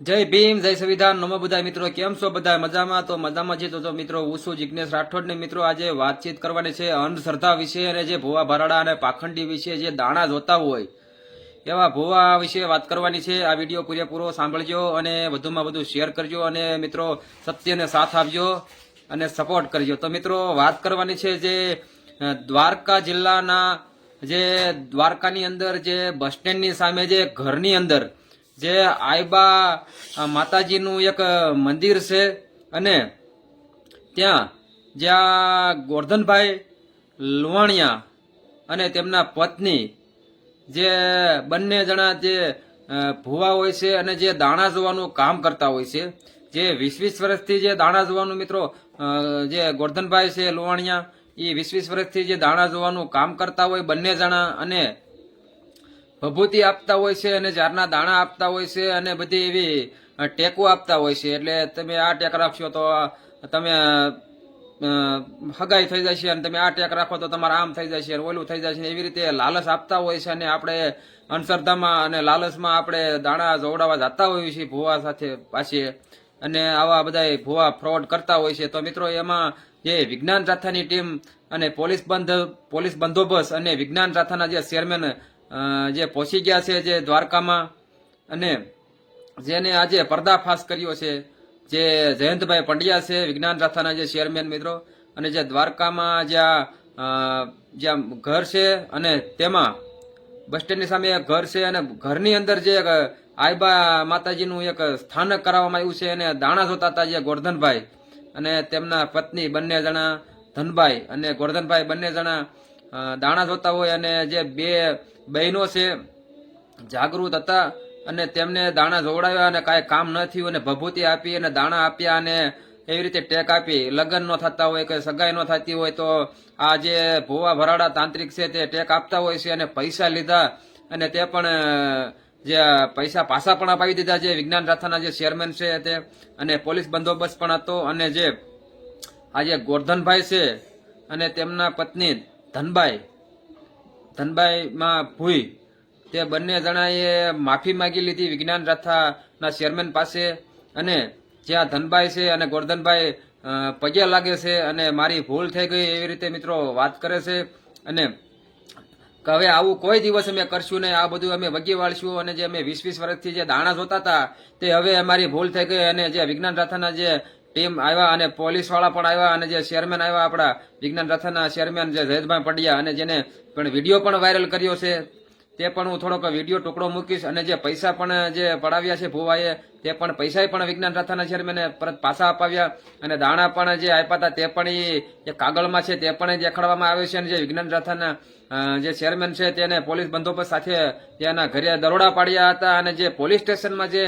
જય ભીમ, જય સંવિધાન. નમો બધા મિત્રો, કેમ છો બધા? મજામાં? તો મજામાં છે તો મિત્રો હું છું જિજ્ઞેશ રાઠોડ ને મિત્રો આજે વાતચીત કરવાની છે અંધશ્રદ્ધા વિશે અને જે ભુવા ભરાડા અને પાખંડી વિશે જે દાણા જોતા હોય એવા ભુવા વિશે વાત કરવાની છે. આ વિડીયો પૂરેપૂરો સાંભળજો અને વધુમાં વધુ શેર કરજો અને મિત્રો સત્યને સાથ આપજો અને સપોર્ટ કરજો. તો મિત્રો વાત કરવાની છે જે દ્વારકા જિલ્લાના જે દ્વારકાની અંદર જે બસ સ્ટેન્ડની સામે જે ઘરની અંદર જે આયબા માતાજીનું એક મંદિર છે અને ત્યાં જ્યાં ગોરધનભાઈ લુવાણિયા અને તેમના પત્ની જે બંને જણા જે ભુવા હોય છે અને જે દાણા જોવાનું કામ કરતા હોય છે, જે 20 વર્ષથી જે દાણા જોવાનું મિત્રો જે ગોરધનભાઈ છે લુવાણિયા એ 20 વર્ષથી જે દાણા જોવાનું કામ કરતા હોય બંને જણા અને ભભૂતિ આપતા હોય છે અને ઝારના દાણા આપતા હોય છે અને બધી એવી ટેકો આપતા હોય છે. એટલે તમે આ ટેક રાખશો તો તમે હગાઈ થઈ જશે અને તમે આ ટેક રાખો તો તમારે આમ થઈ જશે ઓલું થઈ જશે, એવી રીતે લાલચ આપતા હોય છે અને આપણે અંધશ્રદ્ધામાં અને લાલચમાં આપણે દાણા જોવડાવવા જતા હોઈએ છીએ ભુવા સાથે પાસે અને આવા બધા ભુવા ફ્રોડ કરતા હોય છે. તો મિત્રો એમાં જે વિજ્ઞાન જાથાની ટીમ અને પોલીસ બંદોબસ્ત અને વિજ્ઞાન જાથાના જે ચેરમેન જે પહોંચી ગયા છે જે દ્વારકામાં અને જેને આજે પર્દાફાશ કર્યો છે જે જયંતભાઈ પંડ્યા છે વિજ્ઞાન જાથાના જે ચેરમેન મિત્રો, અને જે દ્વારકામાં જ્યાં ઘર છે અને તેમાં બસ સ્ટેન્ડની સામે એક ઘર છે અને ઘરની અંદર જે આયબા માતાજીનું એક સ્થાનક કરાવવામાં આવ્યું છે અને દાણા જોતા હતા જે ગોરધનભાઈ અને તેમના પત્ની બંને જણા ધનભાઈ અને ગોરધનભાઈ બંને જણા દાણા જોતા હોય અને જે બે બહેનો છે જાગૃત હતા અને તેમને દાણા જોવડાવ્યા અને કાંઈ કામ ન થયું અને ભભૂતિ આપી અને દાણા આપ્યા અને એવી રીતે ટેક આપી. લગ્ન ન થતા હોય કે સગાઈ ન થતી હોય તો આ જે ભુવા ભરાડા તાંત્રિક છે તે ટેક આપતા હોય છે અને પૈસા લીધા અને તે પણ જે પૈસા પાછા પણ અપાવી દીધા જે વિજ્ઞાન જાથાના જે ચેરમેન છે તે, અને પોલીસ બંદોબસ્ત પણ હતો અને જે આ જે ગોરધનભાઈ છે અને તેમના પત્ની ધનબાઈમાં ભૂઈ તે બંને જણાએ માફી માંગી લીધી વિજ્ઞાન જાથાના ચેરમેન પાસે અને જ્યાં ધનભાઈ છે અને ગોરધનભાઈ પગે લાગે છે અને મારી ભૂલ થઈ ગઈ એવી રીતે મિત્રો વાત કરે છે અને હવે આવું કોઈ દિવસ અમે કરશું નહીં, આ બધું અમે વગી વાળશું અને જે અમે 20 વર્ષથી જે દાણા જોતા હતા તે હવે અમારી ભૂલ થઈ ગઈ. અને જે વિજ્ઞાન જાથાના જે ટીમ આવ્યા અને પોલીસ વાળા પણ આવ્યા અને જે ચેરમેન આવ્યા આપણા વિજ્ઞાન જાથાના ચેરમેન જે જયંતભાઈ પંડ્યા અને જેને પણ વિડીયો પણ વાયરલ કર્યો છે તે પણ હું થોડોક વિડીયો ટુકડો મૂકીશ અને જે પૈસા પણ જે પડાવ્યા છે ભુવાએ તે પણ પૈસા પણ વિજ્ઞાન જાથાના ચેરમેને પરત પાછા અપાવ્યા અને દાણા પણ જે આપ્યા હતા તે પણ એ કાગળમાં છે તે પણ દેખાડવામાં આવે છે અને જે વિજ્ઞાન જાથાના જે ચેરમેન છે તેને પોલીસ બંદોબસ્ત સાથે તેના ઘરે દરોડા પાડ્યા હતા અને જે પોલીસ સ્ટેશનમાં જે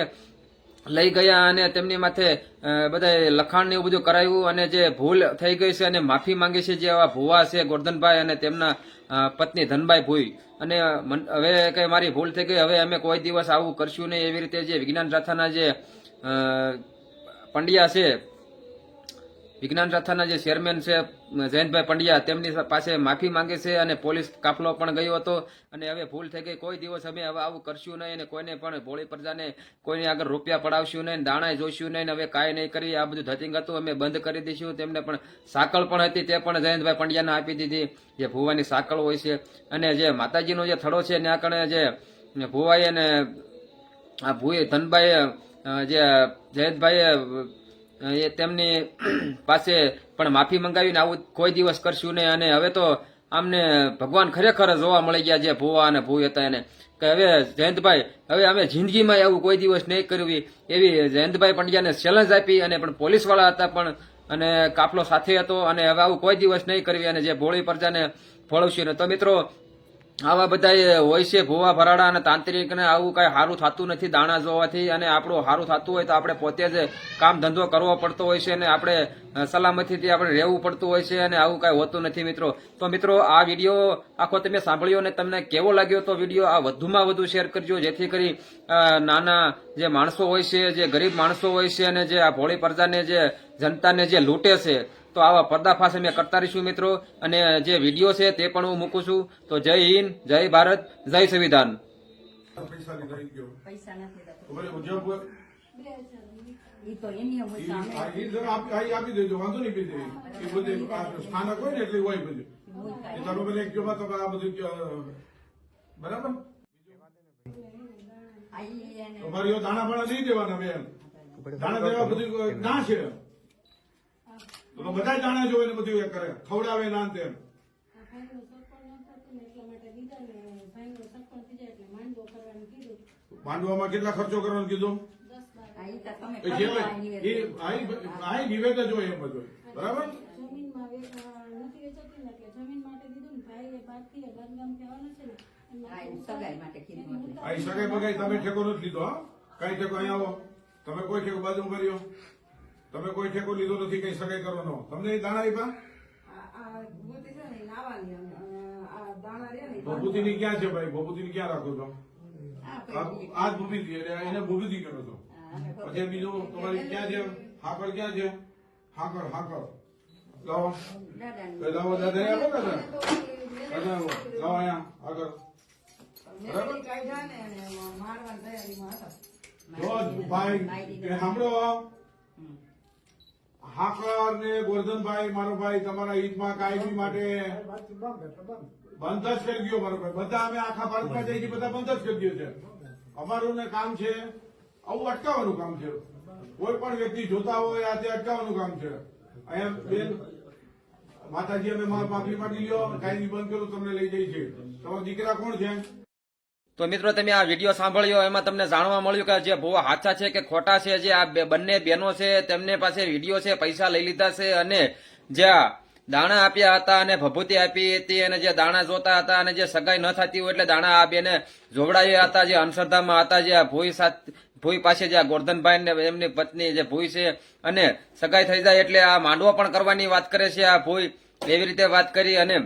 લઈ ગયા અને તેમની માથે બધા લખાણ ને એવું બધું કરાવ્યું અને જે ભૂલ થઈ ગઈ છે અને માફી માંગી છે જે આવા ભુવા છે ગોરધનભાઈ અને તેમના પત્ની ધનભાઈ ભૂઈ અને હવે કઈ મારી ભૂલ થઈ ગઈ, હવે અમે કોઈ દિવસ આવું કરશું નહીં એવી રીતે જે વિજ્ઞાન જાથાના જે પંડ્યા છે વિજ્ઞાન જાથાના જે ચેરમેન છે જયંતભાઈ પંડ્યા તેમની પાસે માફી માંગે છે અને પોલીસ કાફલો પણ ગયો હતો અને હવે ભૂલ થઈ ગઈ, કોઈ દિવસ અમે હવે આવું કરશું નહીં અને કોઈને પણ ભોળી પ્રજાને કોઈને આગળ રૂપિયા પડાવશું નહીં, દાણા જોઈશું નહીં, હવે કાંઈ નહીં કરી આ બધું ધતિંગ હતું અમે બંધ કરી દઈશું. તેમને પણ સાંકળ પણ હતી તે પણ જયંતભાઈ પંડ્યાને આપી દીધી જે ભુવાની સાંકળ હોય છે અને જે માતાજીનો જે થડો છે ત્યાં કણે જે ભુવાએ અને આ ભૂએ ધનભાઈએ જે જયંતભાઈએ એ તેમની પાસે પણ માફી મંગાવીને આવું કોઈ દિવસ કરશું નહીં. અને હવે તો આમને ભગવાન ખરેખર જોવા મળી ગયા જે ભુવા અને ભૂ હતા એને કે હવે જયંતભાઈ હવે અમે જિંદગીમાં એવું કોઈ દિવસ નહીં કરવી એવી જયંતભાઈ પંડ્યાને ચેલેન્જ આપી અને પણ પોલીસવાળા હતા પણ અને કાફલો સાથે હતો અને હવે આવું કોઈ દિવસ નહીં કરવી અને જે ભોળી પ્રજાને ફળવશું ને. તો મિત્રો આવા બધા હોય છે ભુવા ભરાડા અને તાંત્રિક ને આવું કઈ સારું થતું નથી દાણા જોવાથી અને આપણું સારું થતું હોય તો આપણે પોતે જ કામ ધંધો કરવો પડતો હોય છે અને આપણે સલામતીથી આપણે રહેવું પડતું હોય છે અને આવું કઈ હોતું નથી મિત્રો. તો મિત્રો આ વિડીયો આખો તમે સાંભળ્યો અને તમને કેવો લાગ્યો તો વિડીયો આ વધુમાં વધુ શેર કરજો જેથી કરી નાના જે માણસો હોય છે જે ગરીબ માણસો હોય છે અને જે આ ભોળી પ્રજાને જે જનતાને જે લૂંટે છે તો આવા પર્દાફાશ અમે કરતા રહીશું મિત્રો. અને જે વિડીયો છે તે પણ હું મૂકું છું. તો જય હિન્દ, જય ભારત, જય સંવિધાન. પૈસા નથી ઈ તો એની અમુક સામે આપી દેજો, વાંધો નહીં. પી એ બધી સ્થાનક હોય ને એટલે હોય બધું. એ તમે મને એક કયો તમે આ બધું બરાબર. આઈ એને તમારી દાણા બાણા નહીં દેવાના બેન. દાણા દેવા બધું ના છે. તો બધા દાણા જોવે ને બધું એ કરે, ખવડાવે ના તેમ. માંડવામાં કેટલા ખર્ચો કરવાનો કીધું? આઈ તો તમે એ જે નિવેદ જ હોય એમ બધું. બરાબર. આઈ સગાઈ માટે કીધું એટલે આ સગાઈ બગાઈ તમે ઠેકો નથી લીધો. હા, કઈ ઠેકો અહીંયા આવો. તમે કોઈ ઠેકો બાજુ કર્યો? તમે કોઈ ઠેકો લીધો નથી કઈ સગાઈ કરવાનો? તમને એ દાણા આપ્યા? ભભૂતિની ક્યાં છે ભાઈ? ભભૂતિની ક્યાં રાખો છો? આજ ભૂમિતિ એટલે એને ભૂમિતિ કરો છો. પછી બીજું તમારી ક્યાં છે? હાકર ક્યાં છે? હાકર લાવો. લાવો દાદા આપો દાદા. દાદા લાવો અહીંયા આગળ. જો ભાઈ સાંભળો, હાકર ને ગોરધનભાઈ મારો ભાઈ તમારા હિતમાં કાયમી માટે બંધ જ કરી દો મારો ભાઈ. બધા અમે આખા ભારતમાં જઈએ છીએ, બધા બંધ જ કરી દો છે. અમારું ને કામ છે આવું અટકાવવાનું કામ છે. કોઈ પણ વ્યક્તિ જોતા હોય આ તે અટકાવવાનું કામ છે. અહીંયા બેન માતાજી અમે માફી માંગી લ્યો, કાયમી બંધ કરું તમને લઈ જઈ છે. તમારા દીકરા કોણ છે? તો મિત્રો તમે આ વિડીયો સાંભળ્યો એમાં તમને જાણવા મળ્યું કે જે ભુવા સાચા છે કે ખોટા છે. જે આ બંને બહેનો છે તેમને પાસે વિડીયો છે, પૈસા લઈ લીધા છે અને જ્યાં દાણા આપ્યા હતા અને ભભૂતિ આપી હતી અને જે દાણા જોતા હતા અને જે સગાઈ ન થતી હોય એટલે દાણા આ બેને જોવડાવ્યા હતા. જે અંધશ્રદ્ધામાં હતા, જે ભૂઈ પાસે જે ગોરધનભાઈ ને એમની પત્ની જે ભૂઈ છે અને સગાઈ થઈ જાય એટલે આ માંડવો પણ કરવાની વાત કરે છે. આ ભૂઈ એવી રીતે વાત કરી અને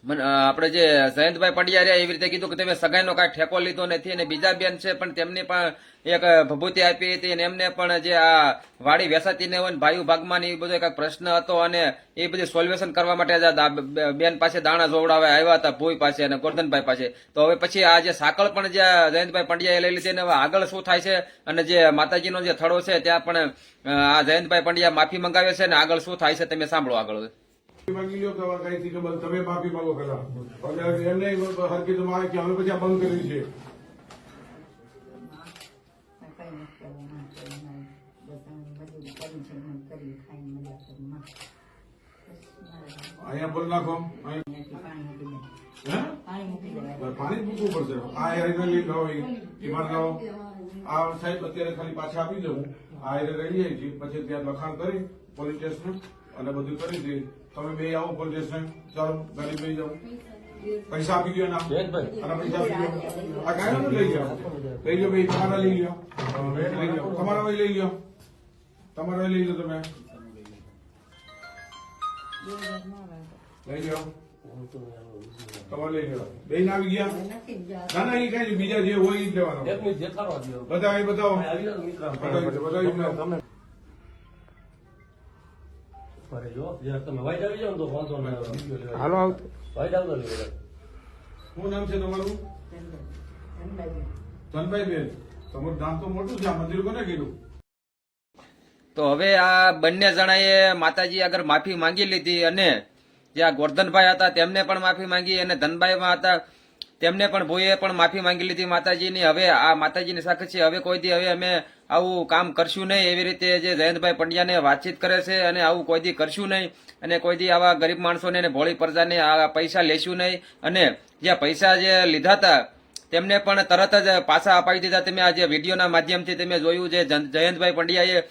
આપણે જે જયંતભાઈ પંડ્યા રહ્યા એવી રીતે કીધું કે તમે સગાઈનો કાંઈ ઠેકો લીધો નથી. અને બીજા બેન છે પણ તેમની પણ એક ભભૂતિ આપી હતી અને એમને પણ જે આ વાડી વેસાતી ને હોય ને ભાઈ ભાગમાં એ બધો એક પ્રશ્ન હતો અને એ બધું સોલ્યુશન કરવા માટે બેન પાસે દાણા જોવડાવવા આવ્યા હતા ભૂઈ પાસે અને ગોરધનભાઈ પાસે. તો હવે પછી આ જે સાંકળ પણ જે જયંતભાઈ પંડ્યાએ લઈ લીધી ને હવે આગળ શું થાય છે અને જે માતાજીનો જે થડો છે ત્યાં પણ આ જયંતભાઈ પંડ્યા માફી મંગાવે છે અને આગળ શું થાય છે તમે સાંભળો આગળ. માંગી લ્યો કે કઈથી ખબર તમે માફી માંગો પેલા. એમને હરકી તો મારે કે અમે પછી આ બંધ કર્યું છે. અહીંયા બોલ નાખો. પાણી મૂકવું પડશે. આ એરિયા લઈ લો, ઈમાન લાવો. આ સાહેબ અત્યારે ખાલી પાછા આપી દઉં. આ એરિયા રહી જાય છે પછી ત્યાં લખાણ કરી પોલીસ સ્ટેશન અને બધું કરી દે. તમે બે આવો પોલીસ સ્ટેશન. ચાલો ગાડી લઈ જાઓ. પૈસા આપી દો ના અને પૈસા આપી દો. આ ગાડી લઈ જાઓ. લઈ જાઓ ભાઈ. તમારા લઈ લો. લઈ જાઓ. તમારા લઈ લો. તમારા લઈ લો તમે. લઈ જાઓ. તમારે લઈ લો. બે ના આવી ગયા. ના ના એ કઈ નહીં. બીજા જે હોય એ જ લેવાનો. બધા એ બતાવો. બધા હાલો આવતો શું નામ છે તમારું? ધનભાઈ બેન. તમારું નામ તો મોટું છે. આ મંદિર કોને કીધું? તો હવે આ બંને જણાએ માતાજી આગળ માફી માંગી લીધી અને જે આ ગોરધનભાઈ હતા તેમને પણ માફી માંગી અને ધનભાઈમાં હતા તેમને પણ ભોઈએ પણ માફી માંગી લીધી માતાજીની. હવે આ માતાજીની સાક્ષી છે. હવે કોઈ દી હવે અમે આવું કામ કરશું નહીં એવી રીતે જે જયંતભાઈ પંડ્યાને વાતચીત કરે છે અને આવું કોઈ દી કરશું નહીં અને કોઈ દી આવા ગરીબ માણસોને અને ભોળી પ્રજાને આ પૈસા લેશું નહીં. અને જે પૈસા જે લીધા હતા તેમને પણ તરત જ પાછા અપાવી દીધા. તમે આ જે વિડીયોના માધ્યમથી તમે જોયું જે જયંતભાઈ પંડ્યાએ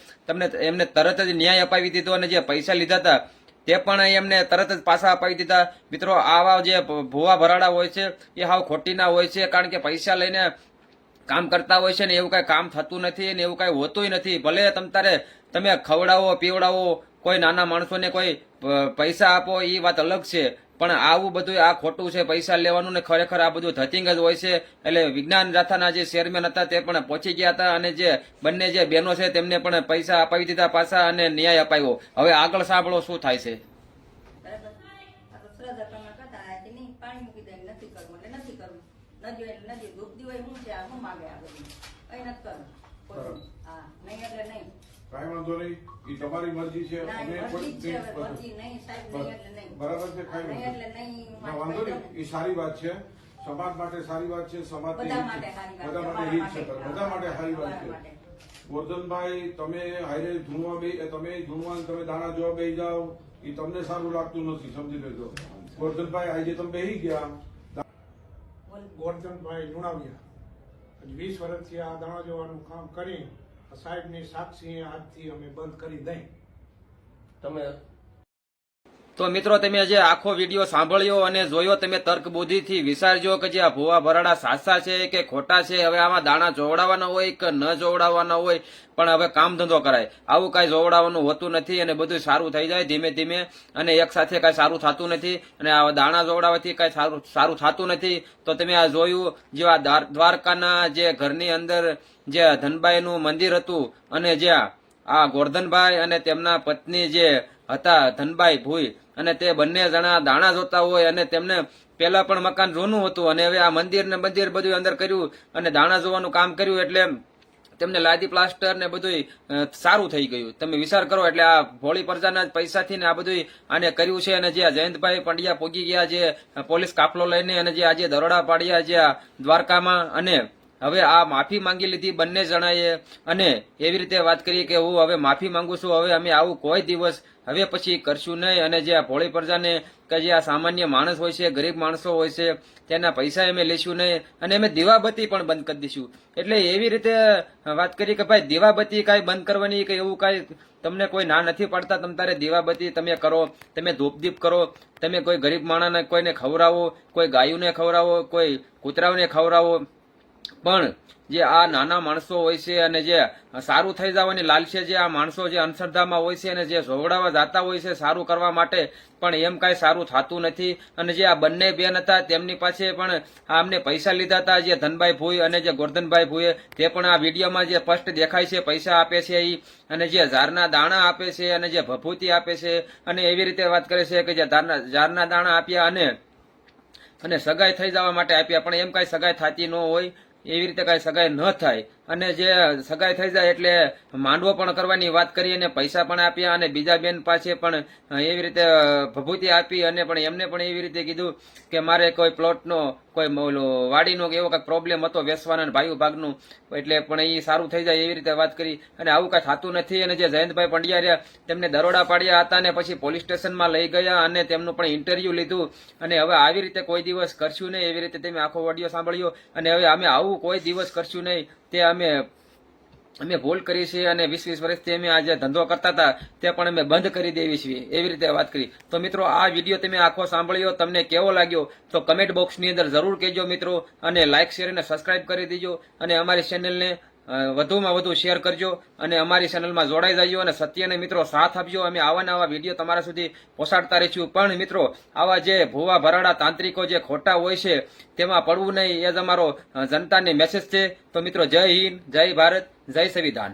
એમને તરત જ ન્યાય અપાવી દીધો અને જે પૈસા લીધા હતા તે પણ એમને તરત જ પાછા અપાવી દીધા. મિત્રો આવા જે ભૂવા ભરાડા હોય છે એ હાવ ખોટીના હોય છે. કારણ કે પૈસા લઈને કામ કરતા હોય છે ને એવું કઈ કામ થતું નથી ને એવું કઈ હોતું નથી. ભલે તમે ખવડાવો પીવડાવો કોઈ નાના માણસોને કોઈ પૈસા આપો એ વાત અલગ છે પણ આવું બધું આ ખોટું છે. પૈસા લેવાનું ને ખરેખર આ બધું ધતિંગ જ હોય છે. એટલે વિજ્ઞાન જાથાના જે ચેરમેન હતા તે પણ પહોંચી ગયા હતા અને જે બંને જે બહેનો છે તેમને પણ પૈસા અપાવી દીધા પાછા અને ન્યાય અપાવ્યો. હવે આગળ સાંભળો શું થાય છે. પાણી મૂકી દે નથી કરવું એટલે નથી કરવું. નદી એટલે નદી ડૂબતી હોય શું છે આ શું માગે આ બધું કઈ નથી કરવું. હા વાંધો નહીં, એ તમારી મરજી છે. ના, અમે મરજી જ છે, હવે કોઈ મરજી નહીં, સાહેબ, નહીં એટલે નહીં. બરાબર છે, હા, કઈ નહીં એટલે નહીં, ના, વાંધો નહીં, એ સારી વાત છે. સમાજ માટે સારી વાત છે. સમાજ બધા માટે સારી વાત છે, બધા માટે અમારા હિત છે. માટે. બધા માટે સારી વાત અમારા છે. માટે. ગોરધનભાઈ, તમે હારે ધૂણવા તમે ધૂણવા તમે દાણા જોવા બેસી જાઓ, એ તમને સારું લાગતું નથી, સમજી લેજો. ગોરધનભાઈ, આજે તમે બેસી ગયા. ગોરધનભાઈ લુણાવિયા 20 વર્ષથી આ દાણા જોવાનું કામ કરી સાહેબની સાક્ષી આજથી અમે બંધ કરી દઈ. તમે તો મિત્રો, તમે જે આખો વિડીયો સાંભળ્યો અને જોયો, તમે તર્ક બુદ્ધિથી વિચારજો કે જે આ ભુવા ભરાડા સાચા છે કે ખોટા છે. હવે આમાં દાણા જોવડાવવાના હોય કે ન જોવડાવવાના હોય, પણ હવે કામ ધંધો કરાય. આવું કઈ જોવડાવવાનું હોતું નથી અને બધું સારું થઈ જાય ધીમે ધીમે, અને એક સાથે કઈ સારું થતું નથી. અને આ દાણા જોવડાવવાથી કઈ સારું થતું નથી. તો તમે આ જોયું, જે આ દ્વારકાના જે ઘરની અંદર જે ધનબાઈનું મંદિર હતું, અને જ્યાં આ ગોરધનભાઈ અને તેમના પત્ની જે હતા ધનબાઈ ભુઈ, અને તે બંને જણા દાણા જોતા હોય, અને તેમને પેલા પણ મકાન જૂનું હતું, અને હવે આ મંદિર ને મંદિર બધું અંદર કર્યું અને દાણા જોવાનું કામ કર્યું, એટલે તેમને લાદી પ્લાસ્ટર ને બધું સારું થઈ ગયું. તમે વિચાર કરો, એટલે આ ભોળી પ્રજાના પૈસાથી ને આ બધું આને કર્યું છે. અને જે જયંતભાઈ પંડ્યા પોગી ગયા, જે પોલીસ કાફલો લઈને, અને જે આજે દરોડા પાડ્યા જે દ્વારકામાં, અને હવે આ માફી માંગી લીધી બંને જણાએ, અને એવી રીતે વાત કરી કે હું હવે માફી માંગુ છું, હવે અમે આવું કોઈ દિવસ હવે પછી કરશું નહીં. અને જે આ ભોળી પ્રજાને કે જે આ સામાન્ય માણસ હોય છે, ગરીબ માણસો હોય છે, તેના પૈસા અમે લેશું નહીં, અને અમે દીવાબત્તી પણ બંધ કરી દઈશું. એટલે એવી રીતે વાત કરી કે ભાઈ દીવાબત્તી કાંઈ બંધ કરવાની કે એવું કાંઈ તમને કોઈ ના નથી પાડતા. તમ તારે દીવાબત્તી તમે કરો, તમે ધૂપદીપ કરો, તમે કોઈ ગરીબ માણસને કોઈને ખવડાવો, કોઈ ગાયોને ખવડાવો, કોઈ કૂતરાઓને ખવડાવો, પણ જે આ નાના માણસો હોય છે અને જે સારું થઈ જવાની લાલશે, જે આ માણસો જે અંધશ્રદ્ધામાં હોય છે અને જે જોવડાવા જતા હોય છે સારું કરવા માટે, પણ એમ કાંઈ સારું થતું નથી. અને જે આ બંને બેન હતા તેમની પાસે પણ આમને પૈસા લીધા હતા, જે ધનભાઈ ભુઈ અને જે ગોરધનભાઈ ભુઈએ, તે પણ આ વિડીયોમાં જે સ્પષ્ટ દેખાય છે પૈસા આપે છે ઈ, અને જે ઝારના દાણા આપે છે, અને જે ભભૂતિ આપે છે, અને એવી રીતે વાત કરે છે કે જે ઝારના દાણા આપ્યા અને સગાઈ થઈ જવા માટે આપ્યા, પણ એમ કાંઈ સગાઈ થતી ન હોય, એવી રીતે કાંઈ સગાઈ ન થાય. અને જે સગાઈ થઈ જાય એટલે માંડવો પણ કરવાની વાત કરી, અને પૈસા પણ આપ્યા, અને બીજા બેન પાસે પણ એવી રીતે ભભૂતિ આપી, અને પણ એમને પણ એવી રીતે કીધું કે મારે કોઈ પ્લોટનો કોઈ વાડીનો એવો કંઈક પ્રોબ્લેમ હતો વેચવાના ભાઈ ભાગનું, એટલે પણ એ સારું થઈ જાય એવી રીતે વાત કરી. અને આવું કાંઈ થતું નથી. અને જે જયંતભાઈ પંડ્યા રહ્યા, તેમને દરોડા પાડ્યા હતા, અને પછી પોલીસ સ્ટેશનમાં લઈ ગયા, અને તેમનું પણ ઇન્ટરવ્યુ લીધું. અને હવે આવી રીતે કોઈ દિવસ કરશું નહીં, એવી રીતે તમે આખો ઓડિયો સાંભળ્યો. અને હવે અમે આવું કોઈ દિવસ કરશું નહીં, તે અમે ભૂલ કરી છે. અને 20 વર્ષથી અમે આ જે ધંધો કરતા હતા તે પણ અમે બંધ કરી દેવી છીએ, એવી રીતે વાત કરી. તો મિત્રો, આ વિડીયો તમે આખો સાંભળ્યો, તમને કેવો લાગ્યો તો કમેન્ટ બોક્સની અંદર જરૂર કહેજો મિત્રો, અને લાઇક શેર અને સબસ્ક્રાઇબ કરી દેજો, અને અમારી ચેનલને વધુમાં વધુ શેર કરજો, અને અમારી ચેનલમાં જોડાઈ જજો, અને સત્યને મિત્રો સાથ આપજો. અમે આવા નવા વિડીયો તમારા સુધી પહોંચાડતા રહીશું. પણ મિત્રો, આવા જે ભુવા ભરાડા તાંત્રિકો જે ખોટા હોય છે તેમાં પડવું નહીં, એ જ અમારો જનતાને મેસેજ છે. તો મિત્રો, જય હિન્દ, જય ભારત, જય સંવિધાન.